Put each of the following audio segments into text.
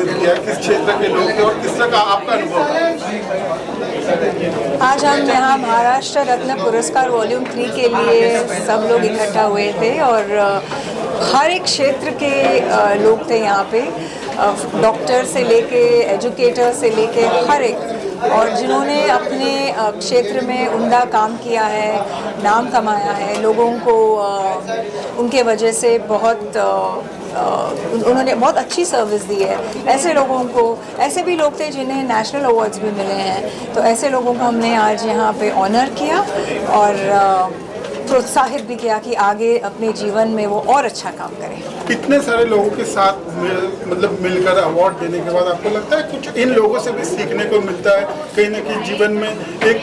प्रतिनिधित्व किया, किस क्षेत्र के लोग थे और किस तरह का आपका अनुभव था? आज हम यहाँ महाराष्ट्र रत्न पुरस्कार वॉल्यूम 3 के लिए सब लोग इकट्ठा हुए थे और हर एक क्षेत्र के लोग थे यहाँ पे, डॉक्टर से लेके एजुकेटर से लेके हर एक, और जिन्होंने अपने क्षेत्र में उम्दा काम किया है, नाम कमाया है, लोगों को उनके वजह से उन्होंने बहुत अच्छी सर्विस दी है। ऐसे लोगों को, ऐसे भी लोग थे जिन्हें नेशनल अवार्ड्स भी मिले हैं, तो ऐसे लोगों को हमने आज यहाँ पे ऑनर किया और प्रोत्साहित भी किया कि आगे अपने जीवन में वो और अच्छा काम करें। कितने सारे लोगों के साथ मतलब मिलकर अवार्ड देने के बाद आपको लगता है कुछ इन लोगों से भी सीखने को मिलता है, कहीं ना कहीं जीवन में एक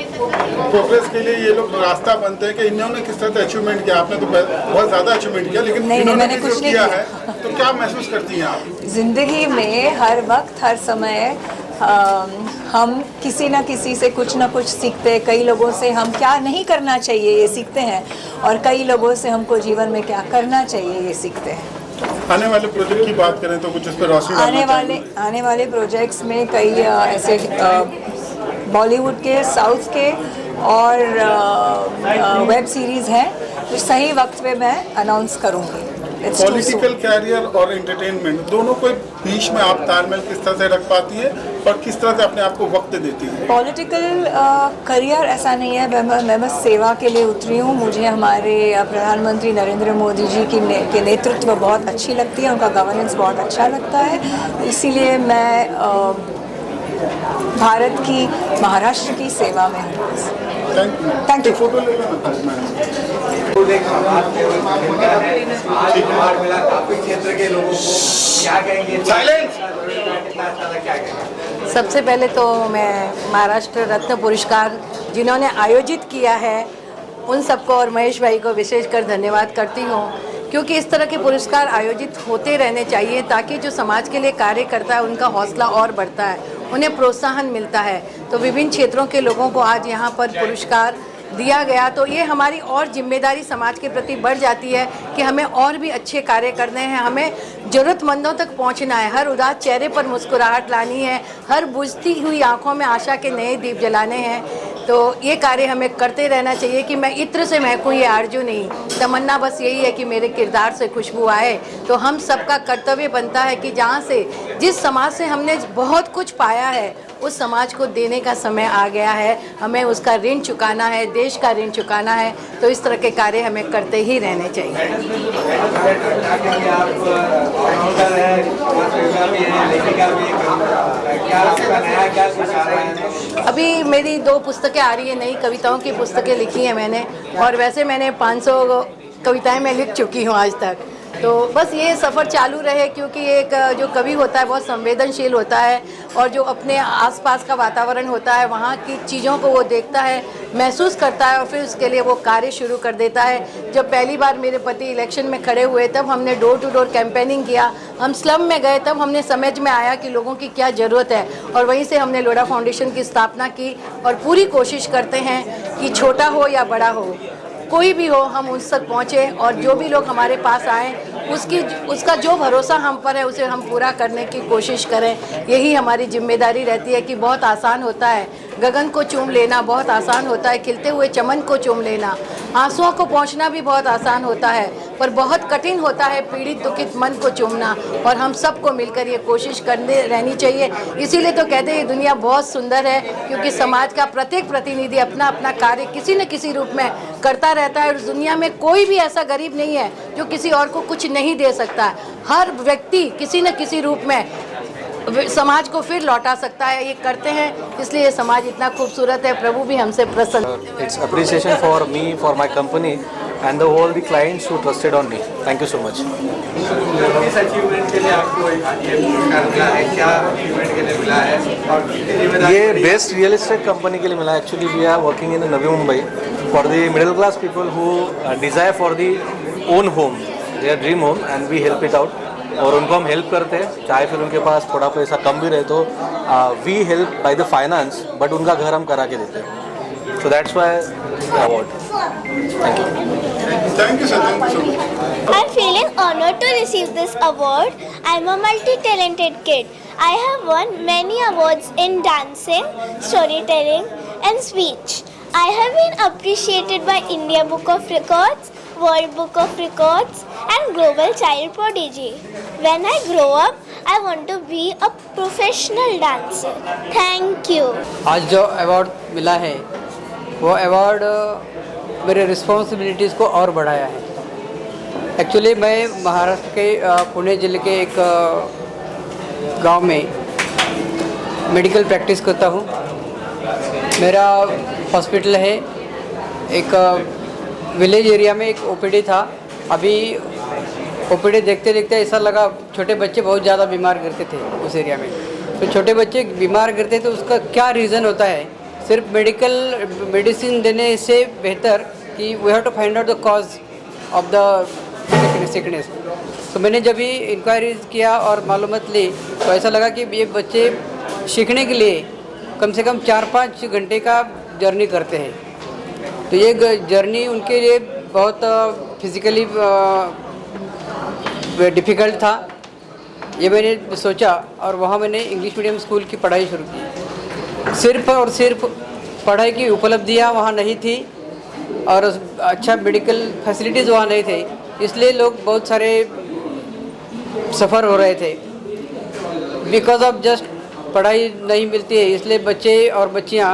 प्रोग्रेस के लिए ये लोग रास्ता बनते हैं कि इन्होंने किस तरह से अचीवमेंट किया? आपने तो बहुत ज़्यादा अचीवमेंट किया, लेकिन इन्होंने कुछ किया है, तो क्या महसूस करती हैं आप? जिंदगी में हर वक्त हर समय हम किसी न किसी से कुछ ना कुछ सीखते हैं। कई लोगों से हम क्या नहीं करना चाहिए ये सीखते हैं, और कई लोगों से हमको जीवन में क्या करना चाहिए ये सीखते हैं। आने वाले प्रोजेक्ट की बात करें तो कुछ इस पर रोशनी आने वाले प्रोजेक्ट्स में कई ऐसे बॉलीवुड के, साउथ के और वेब सीरीज़ हैं जो सही वक्त पे मैं अनाउंस करूँगी। पॉलिटिकल कैरियर और एंटरटेनमेंट दोनों को बीच में आप तालमेल किस तरह से रख पाती है और किस तरह से अपने आप को वक्त देती है? पॉलिटिकल करियर ऐसा नहीं है, मैं बस सेवा के लिए उतरी हूँ। मुझे हमारे प्रधानमंत्री नरेंद्र मोदी जी के नेतृत्व बहुत अच्छी लगती है, उनका गवर्नेंस बहुत अच्छा लगता है, इसीलिए मैं भारत की, महाराष्ट्र की सेवा में हूँ। Thank you. फोटो ले लेना। क्षेत्र के लोगों को क्या कहेंगे? सबसे पहले तो मैं महाराष्ट्र रत्न पुरस्कार जिन्होंने आयोजित किया है उन सबको और महेश भाई को विशेषकर धन्यवाद करती हूँ, क्योंकि इस तरह के पुरस्कार आयोजित होते रहने चाहिए ताकि जो समाज के लिए कार्य करता है उनका हौसला और बढ़ता है, उन्हें प्रोत्साहन मिलता है। तो विभिन्न क्षेत्रों के लोगों को आज यहाँ पर पुरस्कार दिया गया, तो ये हमारी और जिम्मेदारी समाज के प्रति बढ़ जाती है कि हमें और भी अच्छे कार्य करने हैं, हमें ज़रूरतमंदों तक पहुंचना है, हर उदास चेहरे पर मुस्कुराहट लानी है, हर बुझती हुई आंखों में आशा के नए दीप जलाने हैं। तो ये कार्य हमें करते रहना चाहिए कि मैं इत्र से महकूँ ये आरजू नहीं, तमन्ना बस यही है कि मेरे किरदार से खुशबू आए। तो हम सबका कर्तव्य बनता है कि जहाँ से, जिस समाज से हमने बहुत कुछ पाया है, उस समाज को देने का समय आ गया है, हमें उसका ऋण चुकाना है, देश का ऋण चुकाना है। तो इस तरह के कार्य हमें करते ही रहने चाहिए। अभी मेरी 2 पुस्तकें आ रही है, नई कविताओं की पुस्तकें लिखी हैं मैंने, और वैसे मैंने 500 कविताएं मैं लिख चुकी हूँ आज तक। तो बस ये सफ़र चालू रहे, क्योंकि एक जो कवि होता है बहुत संवेदनशील होता है, और जो अपने आसपास का वातावरण होता है वहाँ की चीज़ों को वो देखता है, महसूस करता है, और फिर उसके लिए वो कार्य शुरू कर देता है। जब पहली बार मेरे पति इलेक्शन में खड़े हुए तब हमने डोर टू डोर कैंपेनिंग किया, हम स्लम में गए, तब हमने समझ में आया कि लोगों की क्या ज़रूरत है, और वहीं से हमने लोढ़ा फाउंडेशन की स्थापना की। और पूरी कोशिश करते हैं कि छोटा हो या बड़ा हो, कोई भी हो, हम उस तक पहुँचे, और जो भी लोग हमारे पास आएँ उसका जो भरोसा हम पर है उसे हम पूरा करने की कोशिश करें। यही हमारी जिम्मेदारी रहती है कि बहुत आसान होता है गगन को चूम लेना, बहुत आसान होता है खिलते हुए चमन को चूम लेना, आंसुओं को पहुँचना भी बहुत आसान होता है, पर बहुत कठिन होता है पीड़ित दुखित मन को चूमना। और हम सबको मिलकर ये कोशिश करने रहनी चाहिए। इसीलिए तो कहते हैं ये दुनिया बहुत सुंदर है, क्योंकि समाज का प्रत्येक प्रतिनिधि अपना अपना कार्य किसी न किसी रूप में करता रहता है। और दुनिया में कोई भी ऐसा गरीब नहीं है जो किसी और को कुछ नहीं दे सकता। हर व्यक्ति किसी न किसी रूप में समाज को फिर लौटा सकता है, ये करते हैं, इसलिए ये समाज इतना खूबसूरत है। प्रभु भी हमसे प्रसन्न। It's appreciation for me, for my company and all the clients who trusted on me. Thank you so much. किस अचीवमेंट के लिए आपको ये पुरस्कार मिला है? क्या अचीवमेंट के लिए मिला है और कितनी जिम्मेदारी? ये बेस्ट रियल एस्टेट कंपनी के लिए मिला है। Actually we are working in Navi Mumbai for the middle class people who desire for the own home, their dream home, and we help it out. और उनको हम हेल्प करते हैं, चाहे फिर उनके पास थोड़ा पैसा कम भी रहे तो we help by the finance, but उनका घर हम करा के देते हैं। So that's why the award. Thank you. Thank you sir, thank you so much. I'm feeling honored to receive this award. I'm a multi-talented kid. I have won many awards in dancing, storytelling, and speech. I have been appreciated by India Book of Records, World Book of Records, and Global Child Prodigy. When I grow up, I want to be a professional dancer. Thank you. आज जो award मिला है वो award मेरे responsibilities को और बढ़ाया है। एक्चुअली मैं महाराष्ट्र के पुणे ज़िले के एक गांव में मेडिकल प्रैक्टिस करता हूँ। मेरा हॉस्पिटल है, एक विलेज एरिया में एक ओपीडी था। अभी ओपीडी देखते देखते ऐसा लगा छोटे बच्चे बहुत ज़्यादा बीमार गिरते थे उस एरिया में। तो छोटे बच्चे बीमार गिरते तो उसका क्या रीज़न होता है? सिर्फ मेडिसिन देने से बेहतर कि we have to find out the cause of the sickness. तो मैंने जब भी इंक्वायरीज किया और मालूमात ली तो ऐसा लगा कि ये बच्चे सीखने के लिए कम से कम 4-5 घंटे का जर्नी करते हैं। तो ये जर्नी उनके लिए बहुत फिज़िकली डिफ़िकल्ट था। ये मैंने सोचा और वहाँ मैंने इंग्लिश मीडियम स्कूल की पढ़ाई शुरू की। सिर्फ और सिर्फ पढ़ाई की उपलब्धियाँ वहाँ नहीं थी और अच्छा मेडिकल फैसिलिटीज़ वहाँ नहीं थे, इसलिए लोग बहुत सारे सफ़र हो रहे थे। बिकॉज ऑफ जस्ट पढ़ाई नहीं मिलती है, इसलिए बच्चे और बच्चियाँ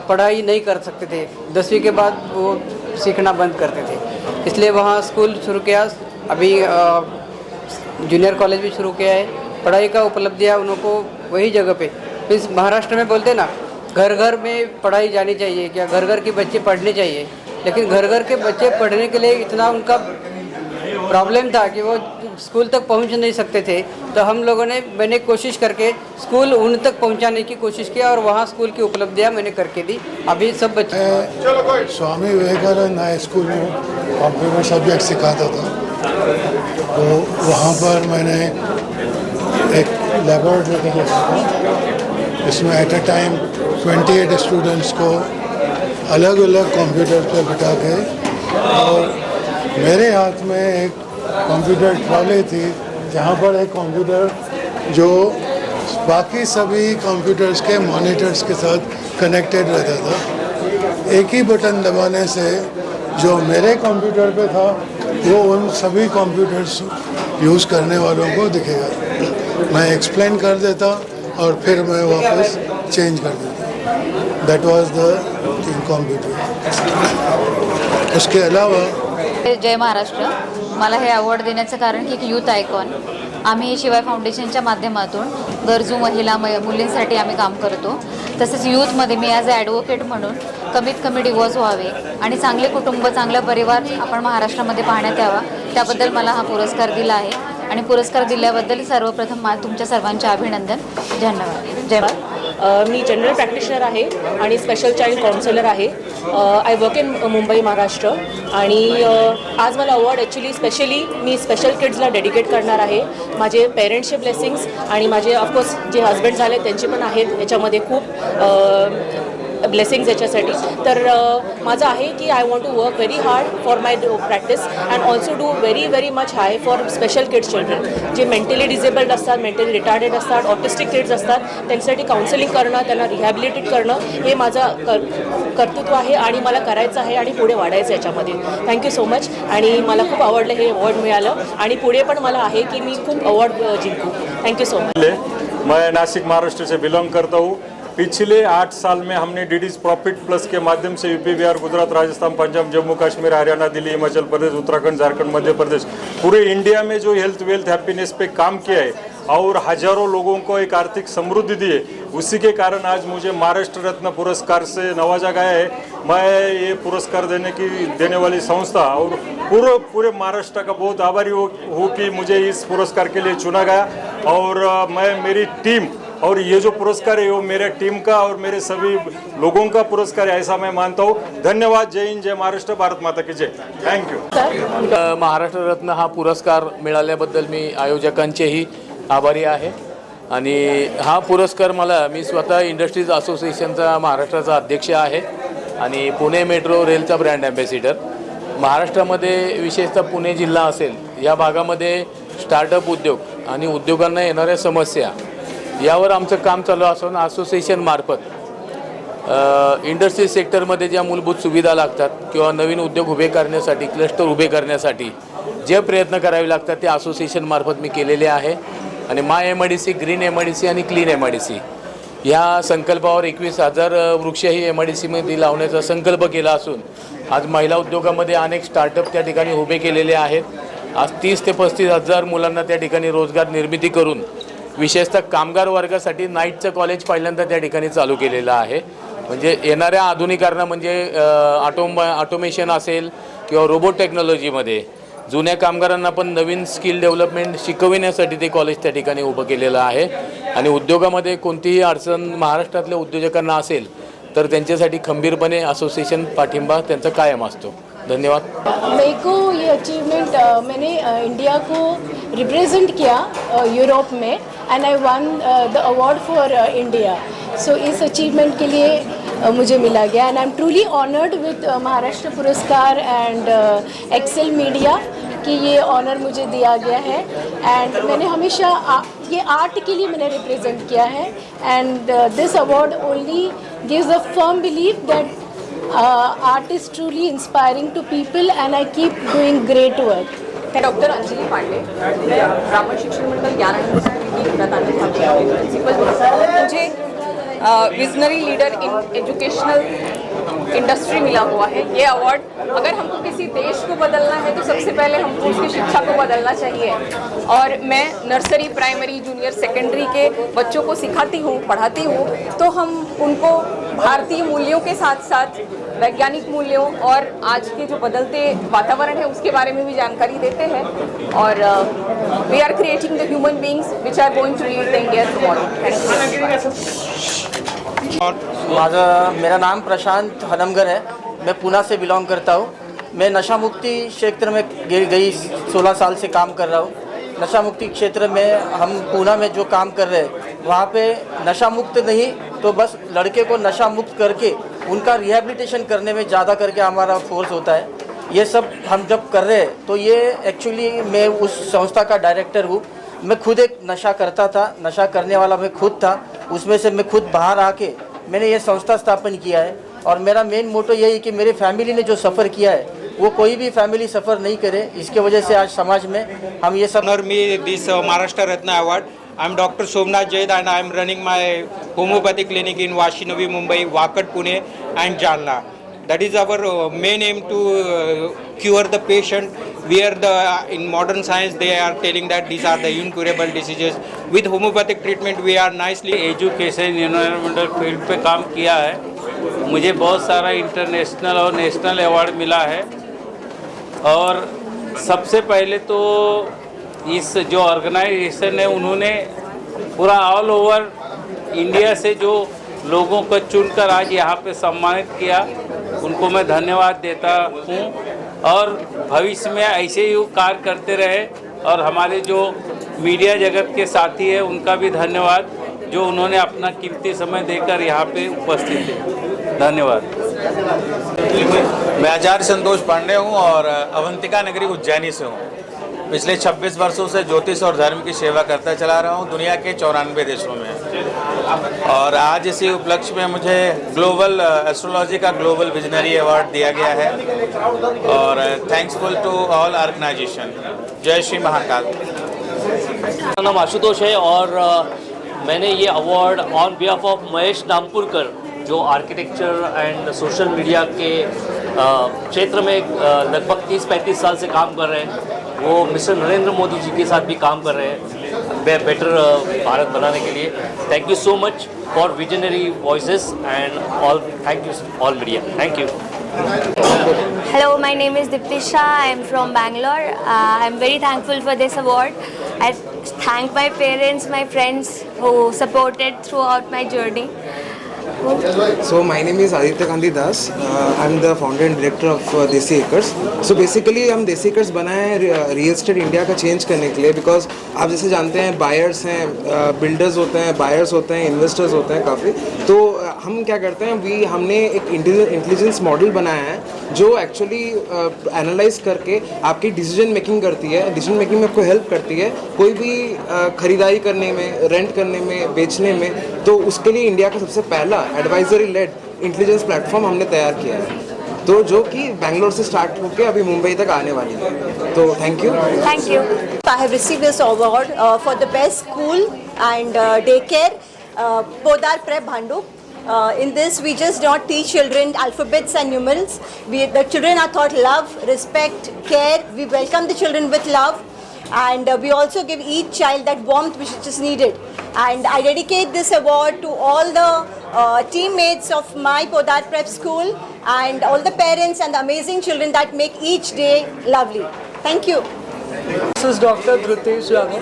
पढ़ाई नहीं कर सकते थे। 10वीं के बाद वो सीखना बंद करते थे, इसलिए वहाँ स्कूल शुरू किया। अभी जूनियर कॉलेज भी शुरू किया है। पढ़ाई का उपलब्धियाँ उनको वही जगह पे, इस महाराष्ट्र में बोलते ना घर घर में पढ़ाई जानी चाहिए, क्या घर घर के बच्चे पढ़ने चाहिए। लेकिन घर घर के बच्चे पढ़ने के लिए इतना उनका प्रॉब्लम था कि वो स्कूल तक पहुंच नहीं सकते थे। तो हम लोगों ने मैंने कोशिश करके स्कूल उन तक पहुंचाने की कोशिश की और वहाँ स्कूल की उपलब्धियाँ मैंने करके दी। अभी सब बच्चे स्वामी विवेकानंद हाई स्कूल में कंप्यूटर सब्जेक्ट सिखाता था। तो वहाँ पर मैंने एक लेबोरेटरी देखा था, इसमें एट अ टाइम 28 स्टूडेंट्स को अलग अलग कंप्यूटर पर बिठा के, और मेरे हाथ में एक कंप्यूटर ट्रॉली थी जहाँ पर एक कंप्यूटर जो बाकी सभी कंप्यूटर्स के मॉनिटर्स के साथ कनेक्टेड रहता था। एक ही बटन दबाने से जो मेरे कंप्यूटर पे था वो उन सभी कंप्यूटर्स यूज़ करने वालों को दिखेगा। मैं एक्सप्लेन कर देता और फिर मैं वापस चेंज कर देता। That was the computer. उसके अलावा जय महाराष्ट्र। मला हे अवॉर्ड देण्याचं कारण की एक यूथ आयकॉन आम्ही शिवाय फाउंडेशनच्या माध्यमातून गरजू महिला मुलींसाठी आम्ही काम करतो। तसेच यूथमध्ये मी ॲज अ ॲडव्होकेट म्हणून कमीत कमी डिवोर्स व्हावे आणि चांगले कुटुंब चांगला परिवार आपण महाराष्ट्रामध्ये पाहण्यात यावा, त्याबद्दल मला हा पुरस्कार दिला आहे। आणि पुरस्कार दिल्याबद्दल सर्वप्रथम तुमच्या सर्वांचे अभिनंदन। धन्यवाद। जय भारत। मी जनरल प्रॅक्टिशनर आहे आणि स्पेशल चाइल्ड काउन्सिलर आहे। I work in Mumbai Maharashtra आणि आज मला अवॉर्ड ॲक्च्युली स्पेशली मी स्पेशल किड्सला डेडिकेट करणार आहे। माझे पेरेंट्सचे ब्लेसिंग्स आणि माझे ऑफकोर्स जे हजबंड झाले त्यांचे पण आहेत याच्यामध्ये खूप ब्लेसिंग्स याच्यासाठी। तर माझं आहे की I want to work very hard for my practice and also do very much high for special kids children जे मेंटली डिसेबल्ड असतात, मेंटली रिटार्डेड असतात, ऑटिस्टिक किड्स असतात, त्यांच्यासाठी काउन्सिलिंग करणं, त्यांना रिहॅबिलिटेट करणं हे माझं कर्तृत्व आहे आणि मला करायचं आहे आणि पुढे वाढायचं याच्यामध्ये। थँक्यू सो मच आणि मला खूप आवडलं हे अवॉर्ड मिळालं आणि पुढे पण मला आहे कि मी खूप अवॉर्ड जिंकू। Thank you so much. मैं नासिक महाराष्ट्र से बिलोंग करता हूँ। पिछले 8 साल में हमने डीडीज प्रॉफिट प्लस के माध्यम से यूपी, बिहार, गुजरात, राजस्थान, पंजाब, जम्मू कश्मीर, हरियाणा, दिल्ली, हिमाचल प्रदेश, उत्तराखंड, झारखंड, मध्य प्रदेश, पूरे इंडिया में जो हेल्थ, वेल्थ, हैप्पीनेस पे काम किया है और हजारों लोगों को एक आर्थिक समृद्धि दी है। उसी के कारण आज मुझे महाराष्ट्र रत्न पुरस्कार से नवाजा गया है। मैं ये पुरस्कार देने वाली संस्था और पूरे महाराष्ट्र का बहुत आभारी हूँ कि मुझे इस पुरस्कार के लिए चुना गया। और मैं मेरी टीम और ये जो पुरस्कार है वो मेरे टीम का और मेरे सभी लोगों का पुरस्कार है, ऐसा मैं मानता हूँ। धन्यवाद। जय हिंद, जय महाराष्ट्र, भारत माता की जय। थँक्यू। महाराष्ट्र रत्न हा पुरस्कार मिळाल्याबद्दल मी आयोजकांचेही आभारी आहे आणि हा पुरस्कार मी स्वतः इंडस्ट्रीज असोसिएशनचा महाराष्ट्राचा अध्यक्ष आहे आणि पुणे मेट्रो रेलचा ब्रँड ॲम्बॅसिडर। महाराष्ट्रामध्ये विशेषतः पुणे जिल्हा असेल या भागामध्ये स्टार्टअप उद्योग आणि उद्योगांना येणाऱ्या समस्या यावर आमचं काम चालू असून असोसिएशन मार्फत इंडस्ट्री सेक्टरमध्ये ज्या मूलभूत सुविधा लागतात किंवा नवीन उद्योग उभे करण्यासाठी, क्लस्टर उभे करण्यासाठी जे प्रयत्न करावे लागतात ते असोसिएशन मार्फत मी केलेले आहे. आणि माय MIDC, ग्रीन MIDC आणि क्लीन MIDC ह्या संकल्पावर 21,000 वृक्ष ही MIDC मध्ये लावण्याचा संकल्प केला असून आज महिला उद्योगामध्ये अनेक स्टार्टअप त्या ठिकाणी उभे केलेले आहेत. आज 30 ते 35,000 मुलांना त्या ठिकाणी रोजगार निर्मिती करून विशेषतः कामगार वर्गासाठी नाईटचं कॉलेज पहिल्यांदा त्या ठिकाणी चालू केलेलं आहे. म्हणजे येणाऱ्या आधुनिकीकरण म्हणजे ऑटोमेशन असेल किंवा रोबोट टेक्नॉलॉजीमध्ये जुन्या कामगारांना पण नवीन स्किल डेव्हलपमेंट शिकविण्यासाठी ते कॉलेज त्या ठिकाणी उभं केलेलं आहे. आणि उद्योगामध्ये कोणतीही अडचण महाराष्ट्रातल्या उद्योजकांना असेल तर त्यांच्यासाठी खंबीरपणे असोसिएशन पाठिंबा त्यांचा कायम असतो. धन्यवाद. मेरे को ये अचीवमेंट मैंने इंडिया को रिप्रेजेंट किया यूरोप में and I won the award for India. So इस अचीवमेंट के लिए मुझे मिला गया and I am truly honoured with Maharashtra पुरस्कार एंड एक्सेल मीडिया कि ये ऑनर मुझे दिया गया है. एंड मैंने हमेशा ये आर्ट के लिए मैंने रिप्रेजेंट किया है and this award only gives a firm believe that art is truly inspiring to people and I keep doing great work. Doctor Anjali Pandey, Brahman Shikshan Mandal Gyananand school की प्रधानाध्यापिका प्रिंसिपल. मुझे visionary leader in educational industry मिला हुआ है. ये अवार्ड अगर हमको किसी देश को बदलना है तो सबसे पहले हमको उसकी शिक्षा को बदलना चाहिए. और मैं नर्सरी, प्राइमरी, जूनियर, सेकेंडरी के बच्चों को सिखाती हूँ, पढ़ाती हूँ. तो हम उनको भारतीय मूल्यों के साथ साथ वैज्ञानिक मूल्यों और आज के जो बदलते वातावरण है उसके बारे में भी जानकारी देते हैं. और we are creating the human beings which are going to lead the India tomorrow. मेरा नाम प्रशांत हनमगर है. मैं पूना से बिलोंग करता हूँ. मैं नशा मुक्ति क्षेत्र में गई 16 साल से काम कर रहा हूँ. नशा मुक्ति क्षेत्र में हम पूना में जो काम कर रहे हैं वहाँ पे नशा मुक्त नहीं तो बस लड़के को नशा मुक्त करके उनका रिहैबिलिटेशन करने में ज़्यादा करके हमारा फोर्स होता है. ये सब हम जब कर रहे हैं तो ये एक्चुअली मैं उस संस्था का डायरेक्टर हूँ. मैं खुद एक नशा करता था, नशा करने वाला मैं खुद था. उसमें से मैं खुद बाहर आके मैंने ये संस्था स्थापन किया है. और मेरा मेन मोटो यही है कि मेरी फैमिली ने जो सफ़र किया है वो कोई भी फैमिली सफ़र नहीं करे. इसके वजह से आज समाज में हम ये सब. Honor me this Maharashtra Ratna Award. I am Dr. Somnath Jaid and I am running my homeopathy clinic in Vashinavi, Mumbai, Wakat, Pune and Jalna. That is our main aim to cure the patient. Where in modern science they are telling that these are the incurable diseases. With homeopathic treatment we are nicely. Education environmental field पे काम किया है. मुझे बहुत सारा international और national award मिला है. और सबसे पहले तो इस जो ऑर्गेनाइजेशन है उन्होंने पूरा ऑल ओवर इंडिया से जो लोगों को चुनकर आज यहाँ पे सम्मानित किया, उनको मैं धन्यवाद देता हूँ. और भविष्य में ऐसे ही कार्य करते रहे. और हमारे जो मीडिया जगत के साथी हैं उनका भी धन्यवाद जो उन्होंने अपना कीमती समय देकर यहाँ पे उपस्थित थे. धन्यवाद. मैं आचार्य संतोष पांडे हूँ और अवंतिका नगरी उज्जैनी से हूँ. पिछले 26 वर्षों से ज्योतिष और धर्म की सेवा करता चला रहा हूँ दुनिया के 94 देशों में. और आज इसी उपलक्ष्य में मुझे ग्लोबल एस्ट्रोलॉजी का ग्लोबल विजनरी अवार्ड दिया गया है. और थैंक्सफुल टू ऑल ऑर्गेनाइजेशन. जय श्री महाकाल. मेरा नाम आशुतोष है और मैंने ये award on behalf of Mahesh Nampurkar जो आर्किटेक्चर एंड सोशल मीडिया के क्षेत्र में लगभग 30-35 साल से काम कर रहे हैं. वो मिस्टर नरेंद्र मोदी जी के साथ भी काम कर रहे हैं बेटर भारत बनाने के लिए. Thank you so much for visionary voices and all. Thank you all media. Thank you. Hello, my name is Dipti Shah. I am from Bangalore. I am very thankful for this award. I thank my parents, my friends who supported throughout my journey. So my name is Aditya Gandhi Das. I'm the founder and director of Desi Acres. So basically हम Desi Acres बनाए हैं real estate India का change करने के लिए, because आप जैसे जानते हैं बायर्स हैं, बिल्डर्स होते हैं, बायर्स होते हैं, इन्वेस्टर्स होते हैं काफ़ी. तो हम क्या करते हैं, हमने एक इंटेलिजेंस मॉडल बनाया है जो एक्चुअली एनालाइज करके आपकी डिसीजन मेकिंग करती है, डिसीजन मेकिंग में आपको हेल्प करती है कोई भी खरीदारी करने में, रेंट करने में, बेचने में. तो उसके लिए इंडिया का सबसे पहला एडवाइजरी लेड इंटेलिजेंस प्लेटफॉर्म हमने तैयार किया है, तो जो कि बैंगलोर से स्टार्ट होकर अभी मुंबई तक आने वाली है. तो thank you. Thank you. I have received this award for the best school and daycare, Podar Prep Bhandup. In this, we just not teach children alphabets and numerals. The children are taught love, respect, care. We welcome the children with love, and we also give each child that warmth which is needed. And I dedicate this award to all the teammates of my Podar Prep School and all the parents and the amazing children that make each day lovely. Thank you. This is Dr. Dhrutesh Yadav.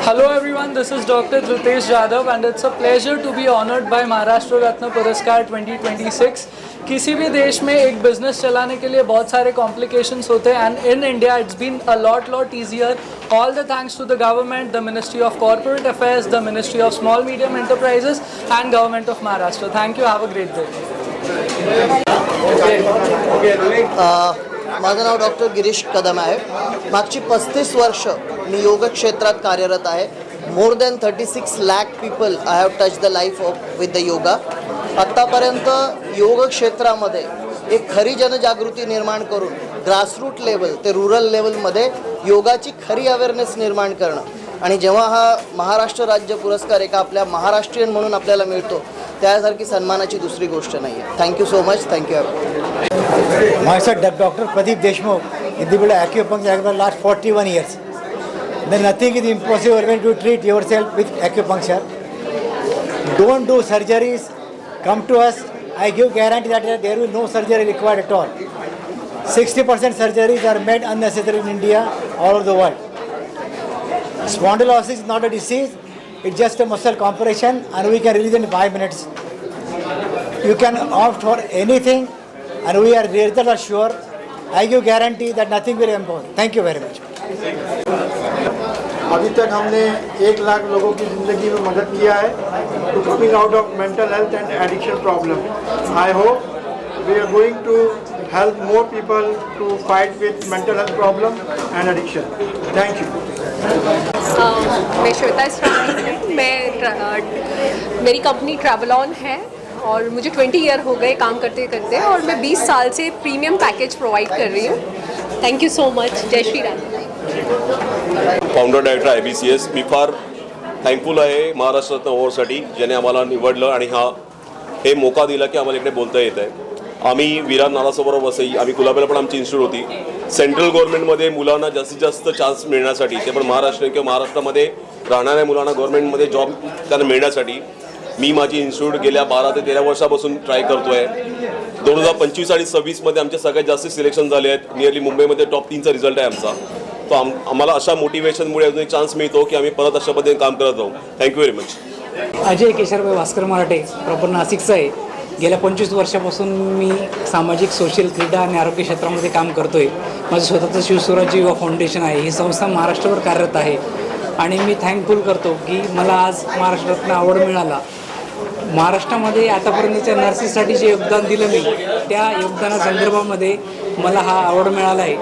Hello everyone, this is Dr. Dhrutesh Yadav and it's a pleasure to be honored by Maharashtra Ratna Puraskar 2026. किसी भी देश में एक business चलाने के लिए बहुत सारे कॉम्प्लिकेशंस होते हैं and in India it's been a lot easier. All the thanks to the government, the ministry of corporate affairs, the ministry of small medium enterprises and government of Maharashtra. Thank you. Have a great day. माझं नाव doctor Girish कदम आहे. मागची 35 वर्ष मी योग क्षेत्रात कार्यरत आहे. More than 36 lakh people I have touch the life of with the yoga. आत्तापर्यंत योग क्षेत्रामध्ये एक खरी जनजागृती निर्माण करून ग्रासरूट लेवल ते रुरल लेवलमध्ये योगाची खरी अवेअरनेस निर्माण करणं, आणि जेव्हा हा महाराष्ट्र राज्य पुरस्कार एका आपल्या महाराष्ट्रीयन म्हणून आपल्याला मिळतो त्यासारखी सन्मानाची दुसरी गोष्ट नाही आहे. Thank you so much. Thank you. Myself, Dr. Pradeep Deshmukh, in the acupuncture for the last 41 years. Then nothing is impossible when you treat yourself with acupuncture. Don't do surgeries. Come to us. I give guarantee that there will be no surgery required at all. 60% surgeries are made unnecessary in India, all over the world. Spondylosis is not a disease. It's just a muscle compression and we can release in 5 minutes. You can opt for anything and we are result sure. I give guarantee that nothing will impose. Thank you very much. अभी तक हमने 1 लाख लोगों की ज़िंदगी में मदद किया है to coming out of mental health and addiction problem. I hope we are going to help more people to fight with mental health problem and addiction. Thank you. मैं श्वेता इस्रानी. मेरी कंपनी ट्रैवलॉन है और मुझे 20 ईयर हो गए काम करते करते, और मैं 20 साल से प्रीमियम पैकेज प्रोवाइड कर रही हूँ. Thank you so much. जय Shri Ram. Founder director IBCS. मी फार थँकफुल आहे महाराष्ट्र रत्न अवॉर्डसाठी, ज्याने आम्हाला निवडलं आणि हे मोका दिला की आम्हाला इकडे बोलता येत आहे. आम्ही विराट नालासोबत वसई, आम्ही कुलाब्याला पण आमची इन्स्टिट्यूट होती. सेंट्रल गव्हर्नमेंटमध्ये मुलांना जास्तीत जास्त चान्स मिळण्यासाठी, ते पण महाराष्ट्र किंवा महाराष्ट्रामध्ये राहणाऱ्या मुलांना गव्हर्नमेंटमध्ये जॉब त्यांना मिळण्यासाठी मी माझी इन्स्टिट्यूट गेल्या 12 ते 13 वर्षापासून ट्राय करतो आहे. 2025 आणि 26मध्ये आमचे सगळ्यात जास्त सिलेक्शन झाले आहेत. नियरली मुंबईमध्ये टॉप 3चा रिझल्ट आहे आमचा. तो आम्हाला अशा मोटिवेशनमुळे अजून एक चान्स मिळतो की आम्ही परत अशा पद्धतीने काम करत राहू. Thank you very much. Ajay Kesharbhai Bhaskar Marathe, proper नाशिकचा आहे. गेल्या 25 वर्षापासून मी सामाजिक, सोशल, क्रीडा आणि आरोग्य क्षेत्रामध्ये काम करतो आहे. माझं स्वतःचं शिवस्वराज्य युवा फाउंडेशन आहे. ही संस्था महाराष्ट्रभर कार्यरत आहे आणि मी थँकफुल करतो की मला आज महाराष्ट्र रत्न अवॉर्ड मिळाला. महाराष्ट्रामध्ये आतापर्यंतच्या नर्सेससाठी जे योगदान दिलं मी, त्या योगदानासंदर्भामध्ये मला हा अवॉर्ड मिळाला आहे.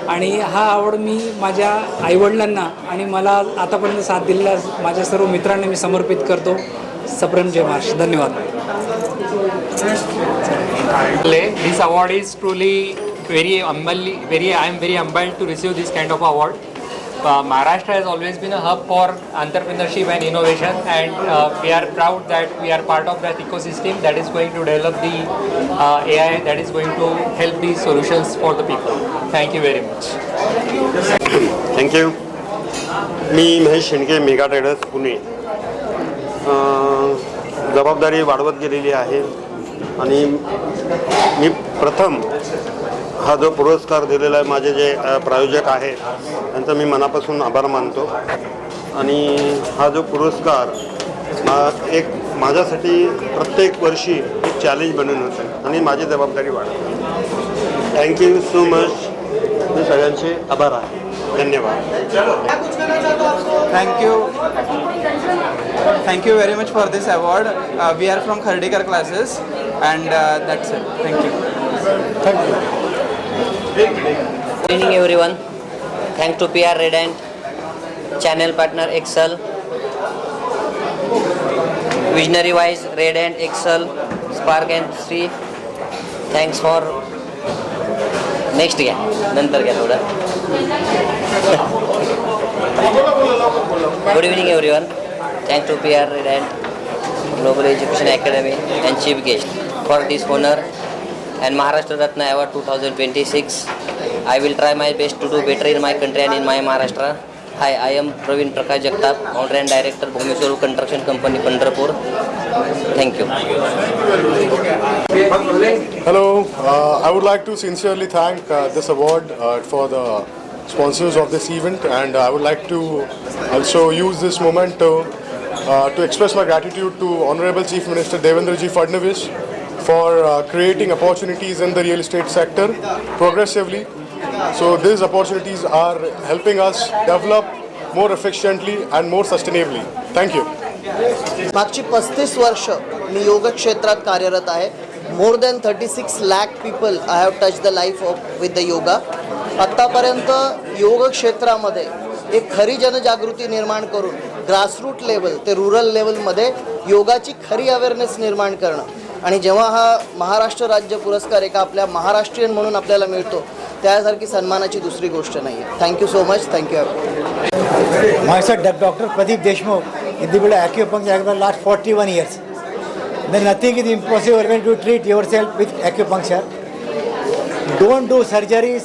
आणि हा अवॉर्ड मी माझ्या आईवडिलांना आणि मला आतापर्यंत साथ दिलेल्या माझ्या सर्व मित्रांना मी समर्पित करतो. सप्रेम जय महाराष्ट्र. धन्यवाद. This award is truly very I am very humbled to receive this kind of award. Maharashtra has always been a hub for entrepreneurship and innovation, and we are proud that we are part of that ecosystem that is going to develop the AI that is going to help these solutions for the people. Thank you very much. Thank you. मी Mahesh Shendke, mega traders Pune. जबाबदारी वाढवत गेलेली आहे. आणि मी प्रथम हा जो पुरस्कार दिलेला आहे माझे जे प्रायोजक आहेत त्यांचा मी मनापासून आभार मानतो. आणि हा जो पुरस्कार एक माझ्यासाठी प्रत्येक वर्षी एक चॅलेंज बनून होतं आणि माझी जबाबदारी वाढते. Thank you so much. मी सगळ्यांचे आभार आहे. धन्यवाद. Thank you very much for this award. We are from Khardikar classes and that's it. Thank you. Good evening everyone. Thanks to PR Radiant, channel partner Excel, Visionary Wise, Radiant, Excel, Spark and Sri. Thanks for next घ्या नंतर घ्या थोडं. Good evening everyone. Thanks to PR Radiant, Global Education Academy and Chief Guest for this honor and Maharashtra Ratna Award 2026. I will try my best to do better in my country and in my Maharashtra. Hi, I am Praveen Prakash Jagtap, Founder and Director, Bhumi Swarup Construction Company, Pandharpur. Thank you. Hello, I would like to sincerely thank this award for the sponsors of this event, and I would like to also use this moment to express my gratitude to Honorable Chief Minister Devendra Ji Fadnavis for creating opportunities in the real estate sector progressively. So these opportunities are helping us develop more efficiently and more sustainably. Thank you. मागची 35 वर्ष मी योग क्षेत्रात कार्यरत आहे. More than 36 lakh people I have touch the life of with the yoga. आत्तापर्यंत योग क्षेत्रामध्ये एक खरी जनजागृती निर्माण करून ग्रासरूट लेवल ते रुरल लेवलमध्ये योगाची खरी अवेअरनेस निर्माण करणं. आणि जेव्हा हा महाराष्ट्र राज्य पुरस्कार एका आपल्या महाराष्ट्रीयन म्हणून आपल्याला मिळतो त्यासारखी सन्मानाची दुसरी गोष्ट नाही आहे. Thank you so much. Thank you. Myself, Dr. Pradeep Deshmukh, individual acupuncture for the last 41 years. Then nothing is impossible when you treat yourself with acupuncture. Don't do surgeries.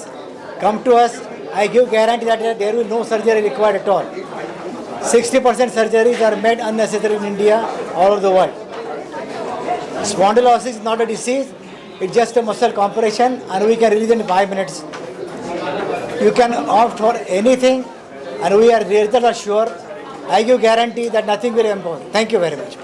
Come to us. I give guarantee that there will be no surgery required at all. 60% surgeries are made unnecessary in India, all over the world. Spondylosis is not a disease. It's just a muscle compression and we can release in 5 minutes. You can opt for anything and we are result assured. I give guarantee that nothing will happen. Thank you very much.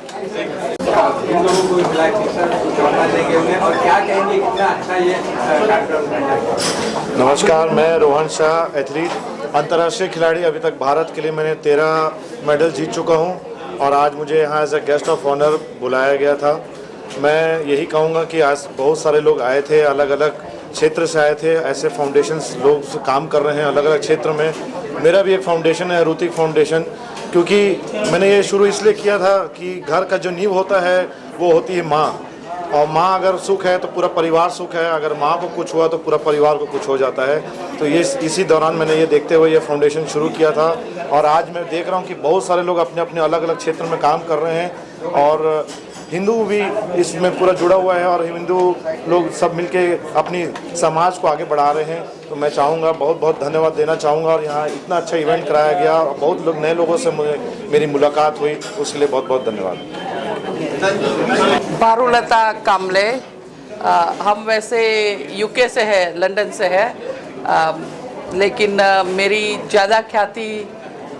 नमस्कार, मैं Rohan Shah, athlete, अंतर्राष्ट्रीय खिलाड़ी. अभी तक भारत के लिए मैंने 13 medal जीत चुका हूं और आज मुझे यहाँ as a guest of honour बुलाया गया था. मैं यही कहूँगा कि आज बहुत सारे लोग आए थे, अलग अलग क्षेत्र से आए थे. ऐसे फाउंडेशंस लोग काम कर रहे हैं अलग अलग क्षेत्र में. मेरा भी एक फाउंडेशन है, ऋतिक फाउंडेशन, क्योंकि मैंने ये शुरू इसलिए किया था कि घर का जो नींव होता है वो होती है माँ, और माँ अगर सुख है तो पूरा परिवार सुख है. अगर माँ को कुछ हुआ तो पूरा परिवार को कुछ हो जाता है. तो ये इसी दौरान मैंने ये देखते हुए ये फाउंडेशन शुरू किया था और आज मैं देख रहा हूँ कि बहुत सारे लोग अपने अपने अलग अलग क्षेत्र में काम कर रहे हैं और हिंदू भी इसमें पूरा जुड़ा हुआ है और हिंदू लोग सब मिलके अपनी समाज को आगे बढ़ा रहे हैं. तो मैं चाहूँगा, बहुत बहुत धन्यवाद देना चाहूँगा. और यहाँ इतना अच्छा इवेंट कराया गया और बहुत लोग नए लोगों से मेरी मुलाकात हुई, उसके लिए बहुत बहुत धन्यवाद. पारुलता कामले, हम वैसे यूके से है, लंदन से है, लेकिन मेरी ज़्यादा ख्याति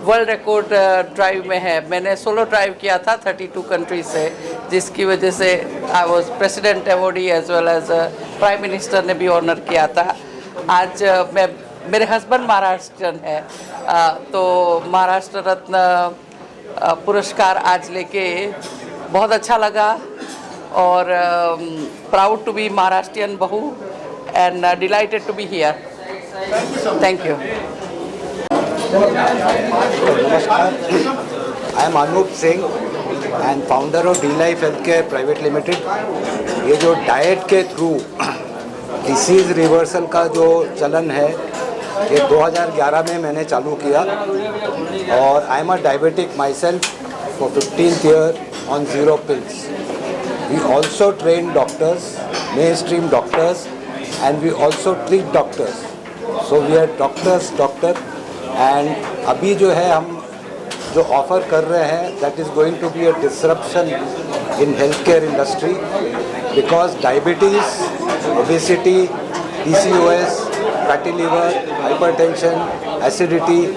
वर्ल्ड रिकॉर्ड ड्राइव में है. मैंने सोलो ड्राइव किया था 32 कंट्री से, जिसकी वजह से I was president awardee as well as prime minister ने भी ऑनर किया था. आज मैं, मेरे हस्बैंड महाराष्ट्रन है, तो महाराष्ट्र रत्न पुरस्कार आज लेके बहुत अच्छा लगा और प्राउड टू बी महाराष्ट्रियन बहू and delighted to be here. Thank you. नमस्कार, I am Anoop Singh and founder of the life health care private limited. ये जो डाइट के थ्रू डिसीज़ रिवर्सल का जो चलन है ये 2011 में मैंने चालू किया और I am a diabetic myself for 15th year on 0 pills. We also train doctors, mainstream doctors and we also treat doctors. So we are doctor and अभी जो है हम जो ऑफ़र कर रहे हैं that is going to be a disruption in healthcare industry because diabetes, obesity, PCOS, fatty liver, hypertension, acidity,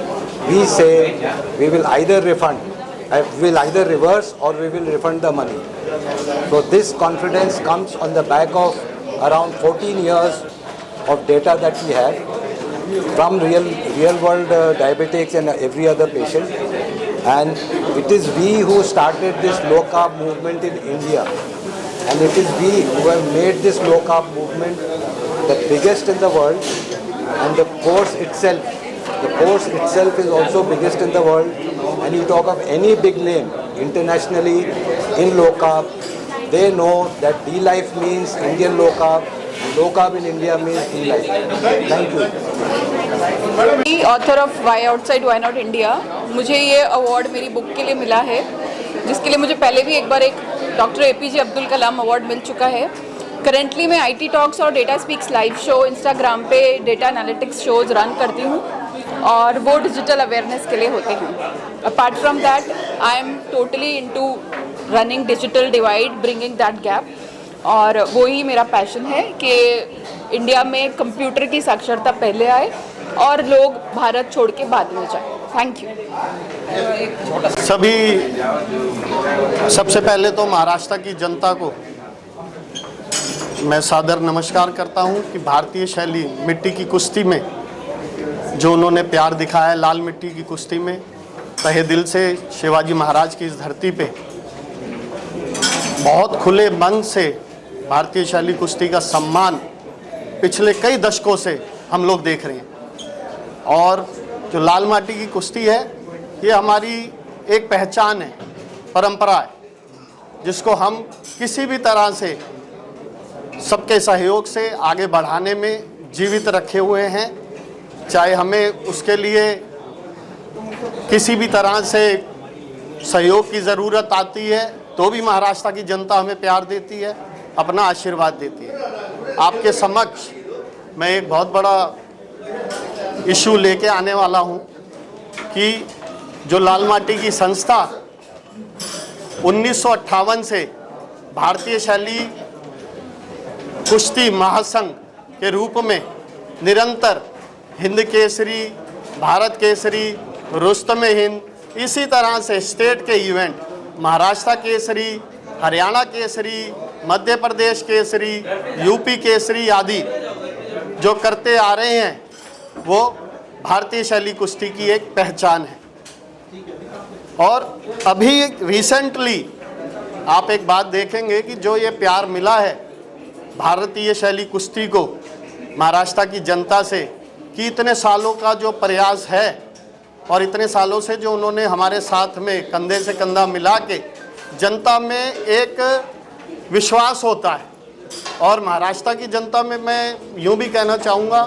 we say we will either reverse or we will refund the money. So this confidence comes on the back of around 14 years of data that we have from real world diabetics and every other patient. And it is we who started this low carb movement in India. And it is we who have made this low carb movement the biggest in the world. And the course itself is also biggest in the world. And you talk of any big name internationally in low carb, they know that D-Life means Indian low carb. Low carb in India means D-Life. Thank you. Author of why outside why not India, मुझे ये award मेरी book के लिए मिला है, जिसके लिए मुझे पहले भी एक बार एक doctor APJ Abdul Kalam award मिल चुका है। करेंटली मैं IT टॉक्स और data speaks live show Instagram पे डेटा एनालिटिक्स शोज़ रन करती हूँ और वो डिजिटल अवेयरनेस के लिए होते हैं। Apart from that I am totally into running digital divide, bringing that gap, और वही मेरा पैशन है कि इंडिया में कंप्यूटर की साक्षरता पहले आए और लोग भारत छोड़ के बाद में जाए। Thank you. सबसे पहले तो महाराष्ट्र की जनता को मैं सादर नमस्कार करता हूं कि भारतीय शैली मिट्टी की कुश्ती में जो उन्होंने प्यार दिखाया, लाल मिट्टी की कुश्ती में तहे दिल से शिवाजी महाराज की इस धरती पे बहुत खुले मन से भारतीय शैली कुश्ती का सम्मान पिछले कई दशकों से हम लोग देख रहे हैं। और जो लाल माटी की कुश्ती है, ये हमारी एक पहचान है, परंपरा है, जिसको हम किसी भी तरह से सबके सहयोग से आगे बढ़ाने में जीवित रखे हुए हैं। चाहे हमें उसके लिए किसी भी तरह से सहयोग की ज़रूरत आती है तो भी महाराष्ट्र की जनता हमें प्यार देती है, अपना आशीर्वाद देती है। आपके समक्ष मैं एक बहुत बड़ा इशू लेके आने वाला हूं कि जो लाल माटी की संस्था 1958 से भारतीय शैली कुश्ती महासंघ के रूप में निरंतर हिंद केसरी, भारत केसरी, रुस्तम-ए-हिंद, इसी तरह से स्टेट के इवेंट महाराष्ट्र केसरी, हरियाणा केसरी, मध्य प्रदेश केसरी, यूपी केसरी आदि जो करते आ रहे हैं, वो भारतीय शैली कुश्ती की एक पहचान है। और अभी रिसेंटली आप एक बात देखेंगे कि जो ये प्यार मिला है भारतीय शैली कुश्ती को महाराष्ट्र की जनता से, कि इतने सालों का जो प्रयास है और इतने सालों से जो उन्होंने हमारे साथ में कंधे से कंधा मिला के जनता में एक विश्वास होता है। और महाराष्ट्र की जनता में मैं यूँ भी कहना चाहूँगा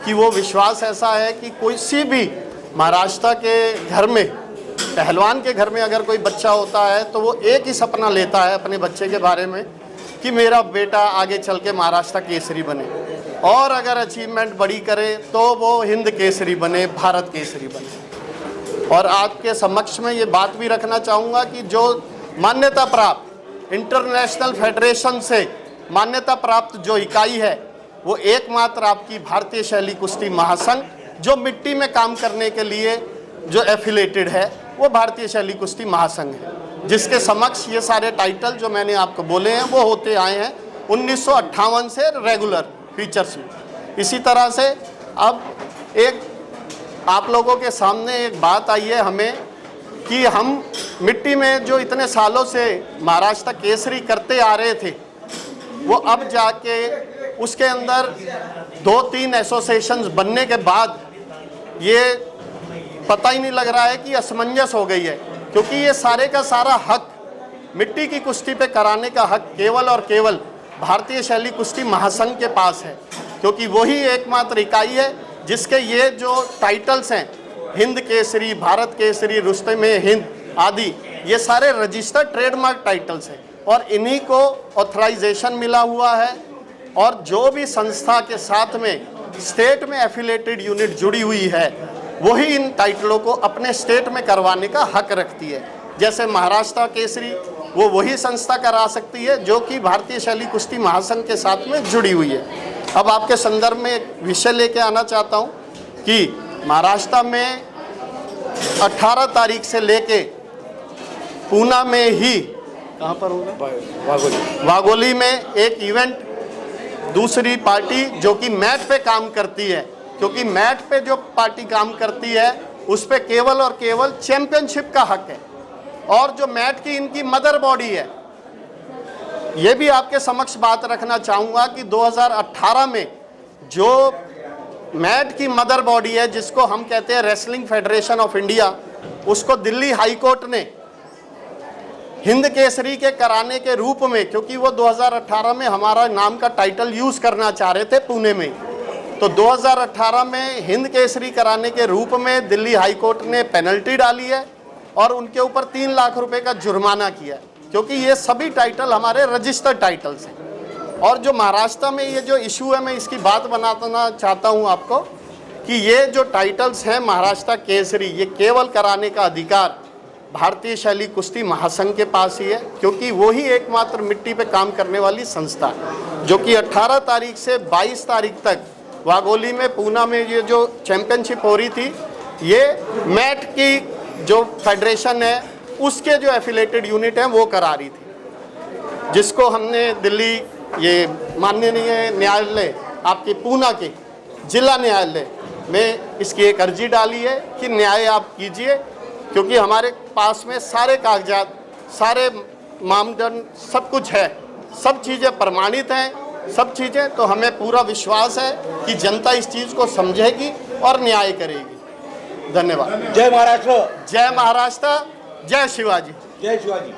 कि वो विश्वास ऐसा है कि किसी भी महाराष्ट्र के घर में, पहलवान के घर में अगर कोई बच्चा होता है तो वो एक ही सपना लेता है अपने बच्चे के बारे में कि मेरा बेटा आगे चल के महाराष्ट्र केसरी बने, और अगर अचीवमेंट बड़ी करे तो वो हिंद केसरी बने, भारत केसरी बने। और आपके समक्ष में ये बात भी रखना चाहूँगा कि जो मान्यता प्राप्त इंटरनेशनल फेडरेशन से मान्यता प्राप्त जो इकाई है, वो एकमात्र आपकी भारतीय शैली कुश्ती महासंघ जो मिट्टी में काम करने के लिए जो एफिलेटेड है, वो भारतीय शैली कुश्ती महासंघ है, जिसके समक्ष ये सारे टाइटल जो मैंने आपको बोले हैं वो होते आए हैं 1958 से रेगुलर फीचर्स में। इसी तरह से अब एक आप लोगों के सामने एक बात आई है हमें कि हम मिट्टी में जो इतने सालों से महाराष्ट्र केसरी करते आ रहे थे, वो अब जाके उसके अंदर 2-3 एसोसिएशंस बनने के बाद ये पता ही नहीं लग रहा है कि असमंजस हो गई है, क्योंकि ये सारे का सारा हक मिट्टी की कुश्ती पे कराने का हक केवल और केवल भारतीय शैली कुश्ती महासंघ के पास है, क्योंकि वही एकमात्र इकाई है जिसके ये जो टाइटल्स हैं, हिंद केसरी, भारत केसरी, रुस्तम-ए-हिंद आदि, ये सारे रजिस्टर्ड ट्रेडमार्क टाइटल्स हैं और इन्हीं को ऑथराइजेशन मिला हुआ है। और जो भी संस्था के साथ में स्टेट में एफिलेटेड यूनिट जुड़ी हुई है, वही इन टाइटलों को अपने स्टेट में करवाने का हक रखती है। जैसे महाराष्ट्र केसरी वो वही संस्था करा सकती है जो कि भारतीय शैली कुश्ती महासंघ के साथ में जुड़ी हुई है। अब आपके संदर्भ में एक विषय लेके आना चाहता हूँ कि महाराष्ट्र में 18 तारीख से लेके पूना में ही, कहाँ पर होगा, वाघोली में एक इवेंट, दूसरी पार्टी जो कि मैट पे काम करती है, क्योंकि मैट पे जो पार्टी काम करती है उस पे केवल और केवल चैंपियनशिप का हक है, और जो मैट की इनकी मदर बॉडी है, ये भी आपके समक्ष बात रखना चाहूँगा कि 2018 में जो मैट की मदर बॉडी है, जिसको हम कहते हैं रेसलिंग फेडरेशन ऑफ इंडिया, उसको दिल्ली हाई कोर्ट ने हिंद केसरी के कराने के रूप में, क्योंकि वो 2018 में हमारा नाम का टाइटल यूज़ करना चाह रहे थे पुणे में, तो 2018 में हिंद केसरी कराने के रूप में दिल्ली हाई कोर्ट ने पेनल्टी डाली है और उनके ऊपर 3 लाख रुपए का जुर्माना किया है, क्योंकि ये सभी टाइटल हमारे रजिस्टर्ड टाइटल्स हैं। और जो महाराष्ट्र में ये जो इशू है, मैं इसकी बात बनाना चाहता हूँ आपको कि ये जो टाइटल्स हैं महाराष्ट्र केसरी, ये केवल कराने का अधिकार भारतीय शैली कुश्ती महासंघ के पास ही है, क्योंकि वो ही एकमात्र मिट्टी पे काम करने वाली संस्था है जो कि 18 तारीख से 22 तारीख तक वाघोली में, पूना में ये जो चैंपियनशिप हो रही थी, ये मैट की जो फेडरेशन है उसके जो एफिलेटेड यूनिट हैं वो करा रही थी, जिसको हमने दिल्ली ये माननीय न्यायालय आपके पूना के जिला न्यायालय में इसकी एक अर्जी डाली है कि न्याय आप कीजिए, क्योंकि हमारे पास में सारे कागजात, सारे मानदंड, सब कुछ है, सब चीज़ें प्रमाणित हैं, सब चीज़ें, तो हमें पूरा विश्वास है कि जनता इस चीज़ को समझेगी और न्याय करेगी। धन्यवाद। जय महाराष्ट्र। जय महाराष्ट्र। जय शिवाजी। जय शिवाजी।